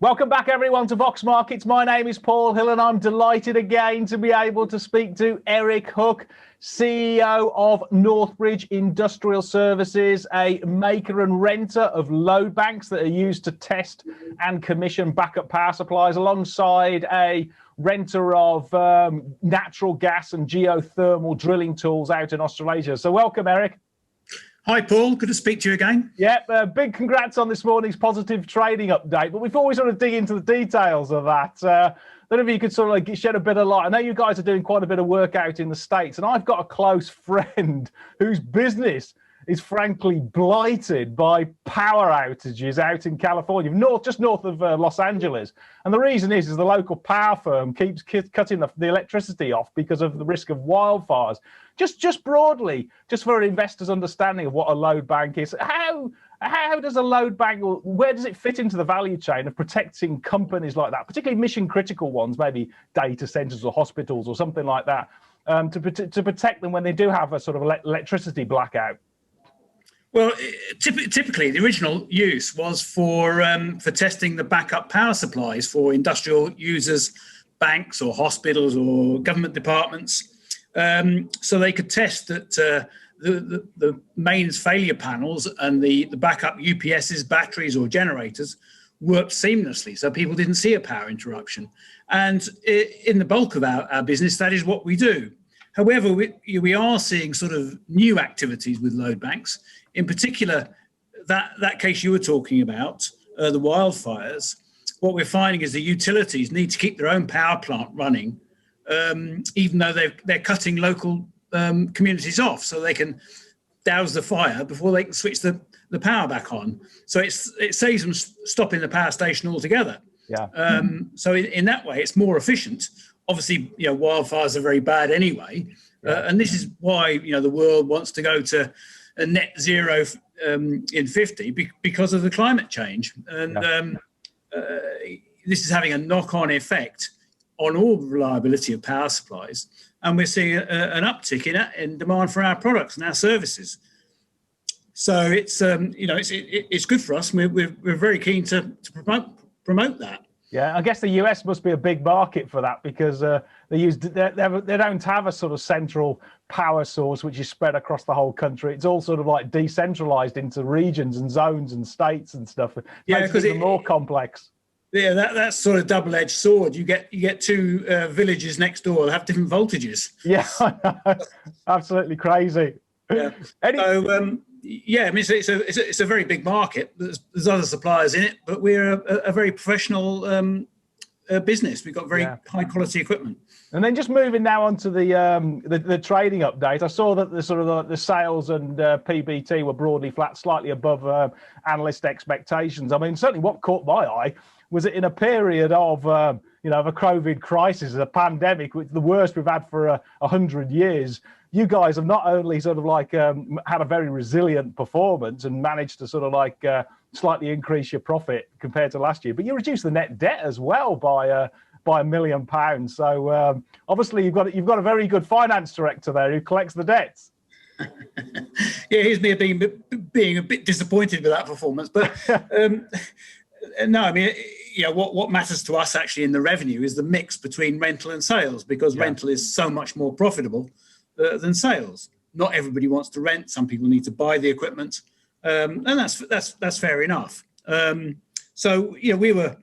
Welcome back, everyone, to Vox Markets. My name is Paul Hill, and I'm delighted again to be able to speak to Eric Hook, CEO of Northbridge Industrial Services, a maker and renter of load banks that are used to test and commission backup power supplies, alongside a renter of natural gas and geothermal drilling tools out in Australasia. So welcome, Eric. Hi, Paul. Good to speak to you again. Yeah, big congrats on this morning's positive trading update. But before we sort of dig into the details of that, I don't know if you could sort of like shed a bit of light. I know you guys are doing quite a bit of work out in the States, and I've got a close friend whose business is frankly blighted by power outages out in California, just north of Los Angeles. And the reason is the local power firm keeps cutting the electricity off because of the risk of wildfires. Just broadly, just for an investor's understanding of what a load bank is, how does a load bank, or where does it fit into the value chain of protecting companies like that, particularly mission critical ones, maybe data centers or hospitals or something like that, to protect them when they do have a sort of electricity blackout? Well, typically the original use was for testing the backup power supplies for industrial users, banks or hospitals or government departments, so they could test that the mains failure panels and the backup UPSs, batteries or generators worked seamlessly, so people didn't see a power interruption. And in the bulk of our business, that is what we do. However, we are seeing sort of new activities with load banks. In particular, that case you were talking about, the wildfires, what we're finding is the utilities need to keep their own power plant running, even though they're cutting local communities off, so they can douse the fire before they can switch the power back on. So it saves them stopping the power station altogether. Yeah. So in that way, it's more efficient. Obviously, wildfires are very bad anyway, and this is why the world wants to go to a net zero in 50 because of the climate change, and this is having a knock-on effect on all the reliability of power supplies, and we're seeing an uptick in demand for our products and our services. So it's it's good for us. We're very keen to promote that. Yeah, I guess the US must be a big market for that, because they don't have a sort of central power source which is spread across the whole country. It's all sort of like decentralized into regions and zones and states and stuff. Yeah, because it's more complex. Yeah, that's sort of double-edged sword. You get two villages next door that have different voltages. Yeah, absolutely crazy. Yeah. I mean, it's a very big market. There's other suppliers in it, but we're a very professional business. We've got very high quality equipment. And then just moving now on to the trading update, I saw that the sales and PBT were broadly flat, slightly above analyst expectations. I mean, certainly what caught my eye was that in a period of of a COVID crisis, a pandemic, which is the worst we've had for 100 years. You guys have not only sort of like had a very resilient performance and managed to sort of like slightly increase your profit compared to last year, but you reduced the net debt as well by £1 million. So obviously you've got a very good finance director there who collects the debts. Yeah, here's me being a bit disappointed with that performance, but no, I mean, what matters to us actually in the revenue is the mix between rental and sales, because rental is so much more profitable than sales. Not everybody wants to rent. Some people need to buy the equipment, and that's fair enough. So we were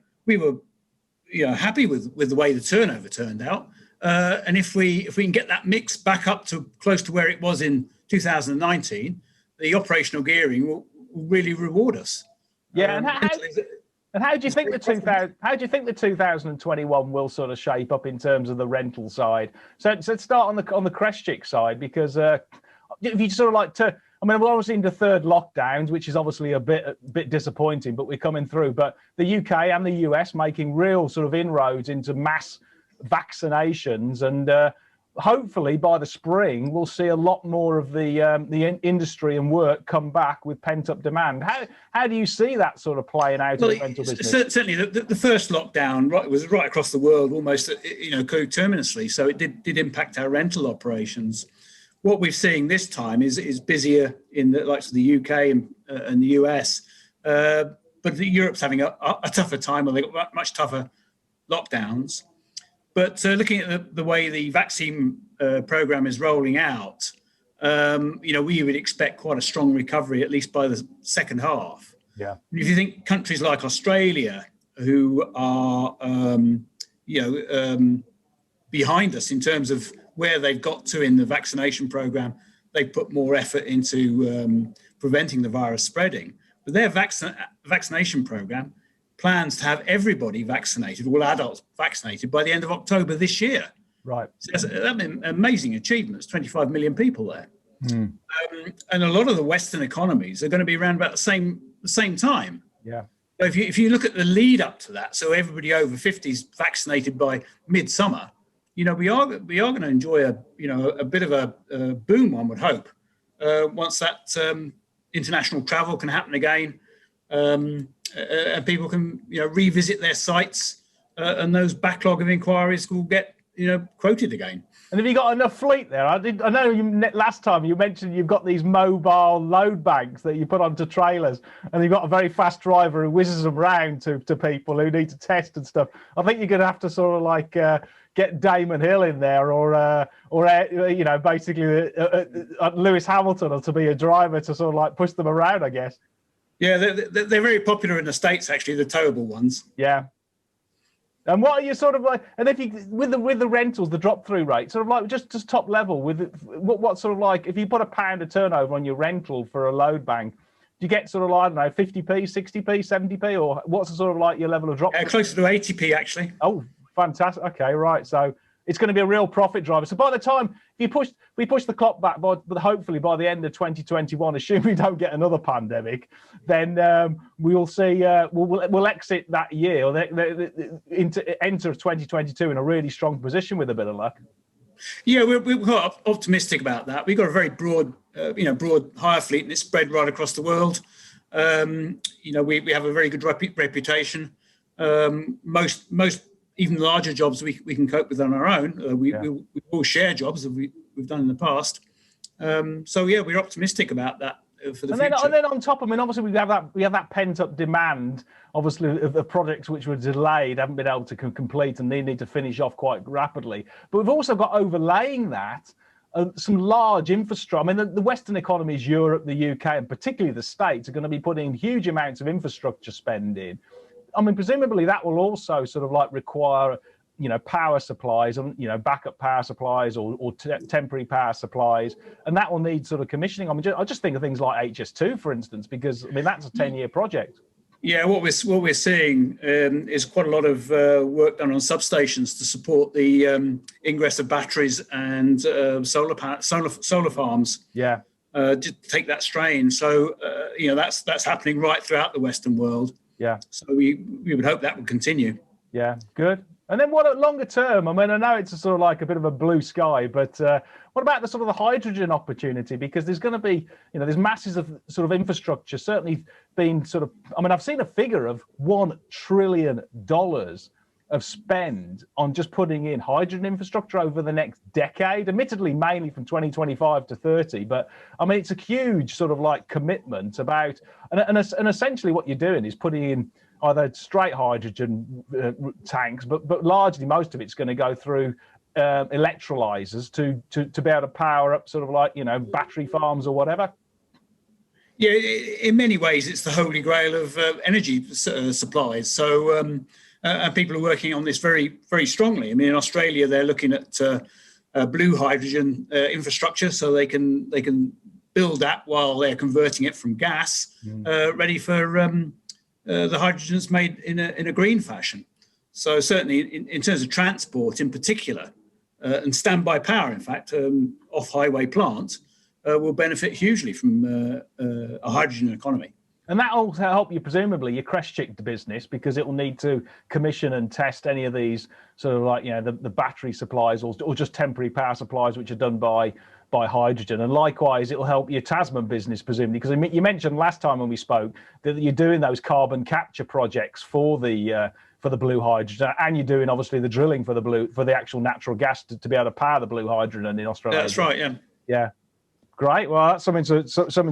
happy with the way the turnover turned out, and if we can get that mix back up to close to where it was in 2019, the operational gearing will really reward us. Yeah, and how do you think the 2021 will sort of shape up in terms of the rental side? So let's start on the Creschick side, because if you sort of like to, I mean, we're obviously into third lockdowns, which is obviously a bit disappointing, but we're coming through. But the UK and the US making real sort of inroads into mass vaccinations, and hopefully by the spring we'll see a lot more of the industry and work come back with pent-up demand. How do you see that sort of playing out in the rental business? Certainly the first lockdown was right across the world, almost co-terminously, so it did impact our rental operations. What we're seeing this time is busier in the likes of the UK and the US. but Europe's having a tougher time, or they've got much tougher lockdowns. But looking at the way the vaccine program is rolling out, we would expect quite a strong recovery, at least by the second half. Yeah. And if you think countries like Australia, who are, behind us in terms of where they've got to in the vaccination program, they've put more effort into preventing the virus spreading. But their vaccination program plans to have everybody vaccinated, all adults vaccinated, by the end of October this year. Right. So that's an amazing achievement. It's 25 million people there. Mm. And a lot of the Western economies are going to be around about the same time. Yeah. So if you look at the lead up to that, so everybody over 50 is vaccinated by midsummer, we are going to enjoy a bit of a boom, one would hope, once that international travel can happen again, and people can revisit their sites, and those backlog of inquiries will get quoted again. And have you got enough fleet there? I know last time you mentioned you've got these mobile load banks that you put onto trailers, and you've got a very fast driver who whizzes them round to people who need to test and stuff. I think you're going to have to sort of like get Damon Hill in there, or basically Lewis Hamilton to be a driver to sort of like push them around, I guess. Yeah, they're very popular in the States, actually, the towable ones. Yeah. And what are you sort of like? And if you with the rentals, the drop through rate, sort of like just top level with what sort of like if you put £1 of turnover on your rental for a load bank, do you get sort of like, I don't know, 50p, 60p, 70p, or what's the sort of like your level of drop? Closer to 80p actually. Oh, fantastic. Okay, right. So it's going to be a real profit driver. So by the time we push the clock back, but hopefully by the end of 2021, assuming we don't get another pandemic, then we'll see. We'll exit that year or enter 2022 in a really strong position with a bit of luck. Yeah, we're quite optimistic about that. We've got a very broad hire fleet, and it's spread right across the world. We have a very good reputation. Most even larger jobs we can cope with on our own. We all share jobs that we've done in the past. We're optimistic about that for the future. And then on top, I mean, obviously we have that pent up demand, obviously of projects which were delayed, haven't been able to complete, and they need to finish off quite rapidly. But we've also got overlaying that some large infrastructure. I mean, the Western economies, Europe, the UK, and particularly the States, are going to be putting huge amounts of infrastructure spend in. I mean, presumably that will also sort of like require, power supplies and, backup power supplies or temporary power supplies. And that will need sort of commissioning. I mean, I just think of things like HS2, for instance, because, I mean, that's a 10-year project. Yeah, what we're seeing is quite a lot of work done on substations to support the ingress of batteries and solar farms. Yeah. To take that strain. So, that's happening right throughout the Western world. Yeah. So we would hope that would continue. Yeah, good. And then what at longer term? I mean, I know it's a sort of like a bit of a blue sky, but what about the sort of the hydrogen opportunity? Because there's going to be, there's masses of sort of infrastructure certainly being sort of, I mean, I've seen a figure of $1 trillion of spend on just putting in hydrogen infrastructure over the next decade, admittedly mainly from 2025 to 30. But I mean, it's a huge sort of like commitment about, and essentially what you're doing is putting in either straight hydrogen tanks, but largely most of it's going to go through electrolyzers to be able to power up sort of like, battery farms or whatever. Yeah, in many ways, it's the holy grail of energy supplies. So, and people are working on this very, very strongly. I mean, in Australia, they're looking at blue hydrogen infrastructure, so they can build that while they're converting it from gas, ready for the hydrogen's made in a green fashion. So certainly, in terms of transport, in particular, and standby power, in fact, off-highway plants will benefit hugely from a hydrogen economy. And that will help you, presumably, your crash-chicked business, because it will need to commission and test any of these sort of like, the battery supplies or just temporary power supplies, which are done by hydrogen. And likewise, it will help your Tasman business, presumably, because you mentioned last time when we spoke that you're doing those carbon capture projects for the blue hydrogen, and you're doing obviously the drilling for the actual natural gas to be able to power the blue hydrogen in Australia. That's right. Yeah. Yeah. Great. Well, that's something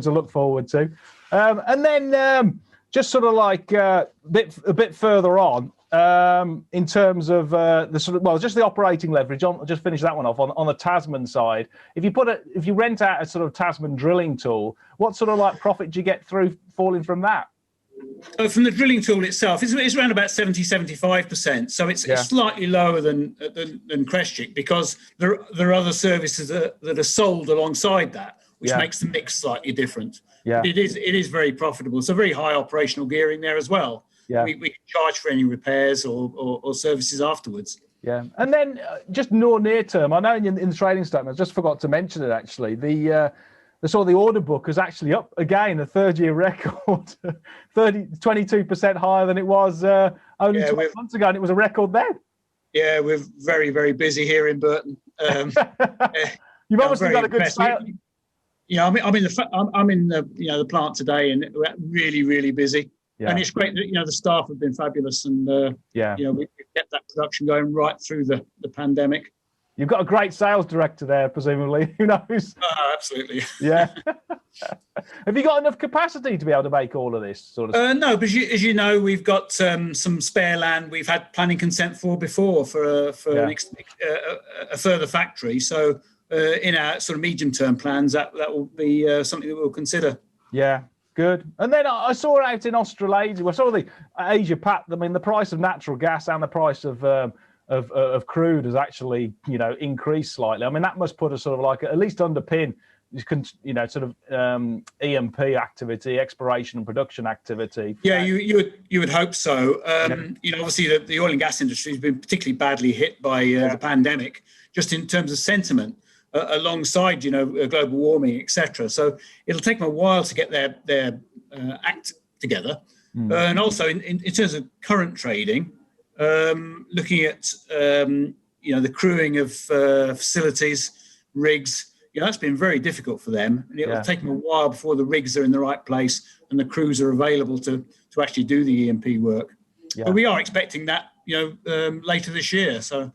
to look forward to. And then Just sort of like a bit further on, in terms of the sort of, well, just the operating leverage. I'll just finish that one off on the Tasman side. If you rent out a sort of Tasman drilling tool, what sort of like profit do you get through falling from that? From the drilling tool itself, it's around about 75%. So it's slightly lower than Crestchik, because there are other services that are sold alongside that, which makes the mix slightly different. Yeah. It is very profitable. So very high operational gearing there as well. Yeah. We can charge for any repairs or services afterwards. Yeah. And then just near term, I know in the trading statement, I just forgot to mention it actually, the sort of the order book is actually up again, a third-year record, 22% higher than it was only 12 months ago, and it was a record then. Yeah, we're very, very busy here in Burton. You've obviously got a good sale. Yeah, I'm in the plant today, and we're really, really busy. Yeah. And it's great that the staff have been fabulous, and we kept that production going right through the pandemic. You've got a great sales director there, presumably. Who knows? Absolutely. Yeah. Have you got enough capacity to be able to make all of this sort of stuff? No, but as you know, we've got some spare land we've had planning consent for before for a further factory. So in our sort of medium-term plans, that will be something that we'll consider. Yeah. Good. And then I saw out in Australasia, I saw the Asia Pac. I mean, the price of natural gas and the price of crude has actually, increased slightly. I mean, that must put a sort of like at least underpin, sort of E&P activity, exploration and production activity. Yeah, you would hope so. Obviously the oil and gas industry has been particularly badly hit by the pandemic, just in terms of sentiment, alongside global warming, etc. So it'll take them a while to get their act together, and also in terms of current trading. Looking at the crewing of facilities, rigs, that's been very difficult for them, and it'll take them a while before the rigs are in the right place and the crews are available to actually do the E&P work. Yeah. But we are expecting that later this year. So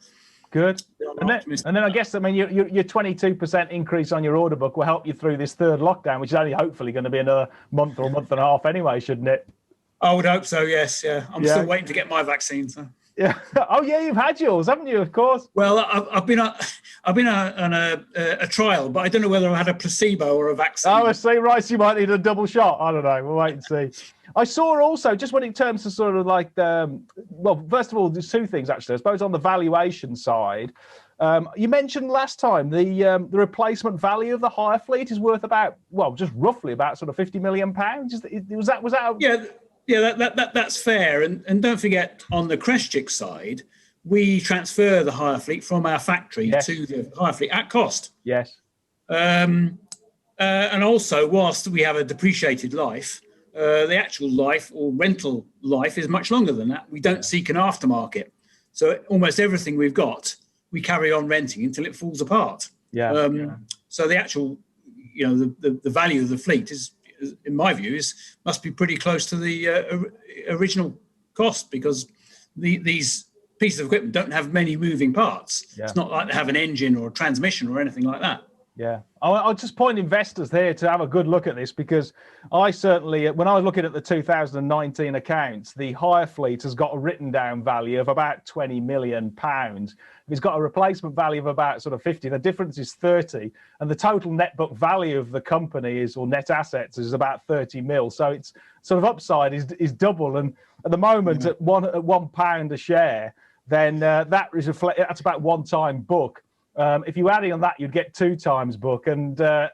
good. And then I guess your 22% increase on your order book will help you through this third lockdown, which is only hopefully going to be another month or a month and a half anyway, shouldn't it? I would hope so. Yes. Yeah. I'm still waiting to get my vaccine. So. Yeah. Oh, yeah. You've had yours, haven't you? Of course. Well, I've been on a trial, but I don't know whether I had a placebo or a vaccine. Oh, I see. Right. So you might need a double shot. I don't know. We'll wait and see. I saw also, just when it comes to sort of like, first of all, there's two things actually. I suppose on the valuation side, you mentioned last time the replacement value of the hire fleet is worth about, just roughly about sort of £50 million. Was that? That's fair. And don't forget, on the Crestchik side, we transfer the hire fleet from our factory to the hire fleet at cost. Yes. And also, whilst we have a depreciated life, the actual life or rental life is much longer than that. We don't seek an aftermarket. So almost everything we've got, we carry on renting until it falls apart. So the actual, the value of the fleet is, in my view, must be pretty close to the original cost, because these pieces of equipment don't have many moving parts. Yeah. It's not like they have an engine or a transmission or anything like that. Yeah, I'll just point investors there to have a good look at this, because I certainly, when I was looking at the 2019 accounts, the hire fleet has got a written down value of about £20 million. It's got a replacement value of about sort of 50. The difference is 30, and the total net book value of the company or net assets is about 30 mil. So it's sort of upside is double. And at the moment, at £1 a share, then that's about 1 time book. If you add on that, you'd get 2 times book. And I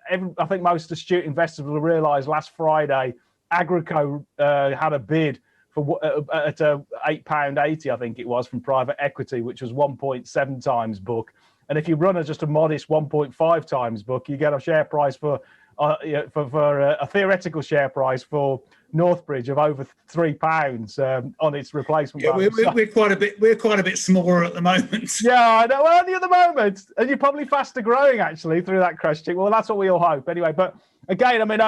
think most astute investors will realise last Friday, Agrico had a bid at £8.80, I think it was, from private equity, which was 1.7 times book. And if you run just a modest 1.5 times book, you get a share price for a theoretical share price for Northbridge of over £3 on its replacement. Yeah, we're quite a bit smaller at the moment. Yeah, I know. Well, only at the moment, and you're probably faster growing actually through that Crestchik. Well, that's what we all hope anyway. But again, I mean,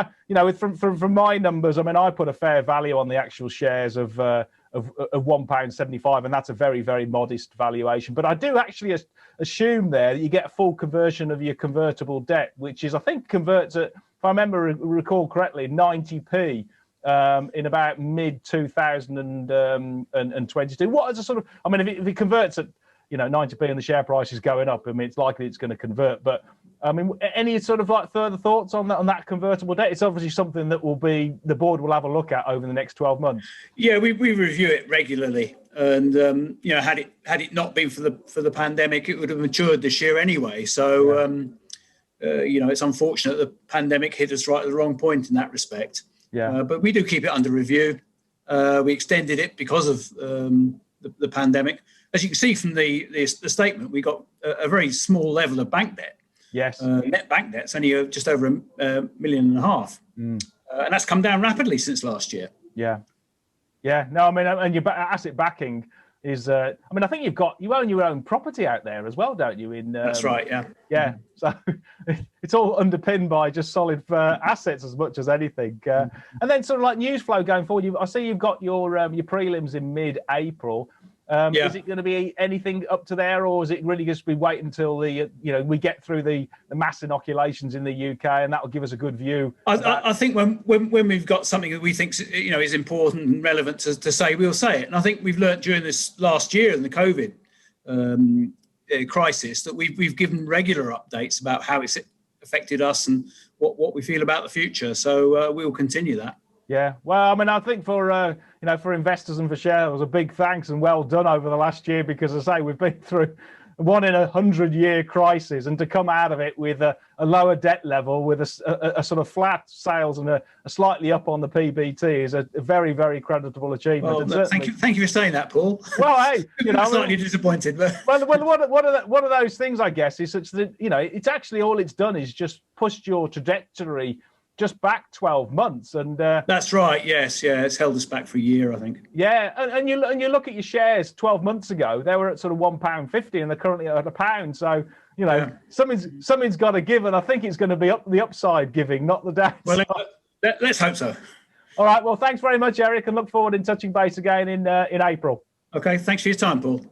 from my numbers, I mean, I put a fair value on the actual shares of £1.75, and that's a very, very modest valuation. But I do actually assume there that you get a full conversion of your convertible debt, which is, I think, converts at, if I recall correctly, 90p in about mid 2022. What is a sort of, I mean, if it converts at 90p and the share price is going up, I mean, it's likely it's going to convert. But I mean, any sort of like further thoughts on that convertible debt? It's obviously something that the board will have a look at over the next 12 months. Yeah, we review it regularly, and had it not been for the pandemic, it would have matured this year anyway. So it's unfortunate the pandemic hit us right at the wrong point in that respect. Yeah. But we do keep it under review. We extended it because of the pandemic. As you can see from the statement, we got a very small level of bank debt. Yes. Net bank debt's only just over $1.5 million. And that's come down rapidly since last year. Yeah. Yeah. No, I mean, and your asset backing is, I mean, I think you own your own property out there as well, don't you? That's right. Yeah. Yeah. So it's all underpinned by just solid assets as much as anything. And then sort of like news flow going forward, I see you've got your prelims in mid-April. Is it going to be anything up to there, or is it really just be wait until we get through the mass inoculations in the UK, and that will give us a good view? I think when we've got something that we think is important and relevant to say, we'll say it. And I think we've learnt during this last year and the COVID crisis that we've given regular updates about how it's affected us and what we feel about the future. So we will continue that. Yeah, well, I mean, I think for investors and for shareholders, a big thanks and well done over the last year, because as I say, we've been through one in 100-year crisis, and to come out of it with a lower debt level, with a sort of flat sales and a slightly up on the PBT is a very, very creditable achievement. Well, thank you for saying that, Paul. Well, hey, I'm slightly disappointed, but well, one of those things, I guess, is such that it's actually all it's done is just pushed your trajectory just back 12 months, and that's right. Yes, yeah, it's held us back for a year, I think. Yeah, and you look at your shares 12 months ago; they were at sort of £1.50, and they're currently at £1. So something's got to give, and I think it's going to be the upside giving, not the downside. Well, let's hope so. All right. Well, thanks very much, Eric, and look forward in touching base again in April. Okay. Thanks for your time, Paul.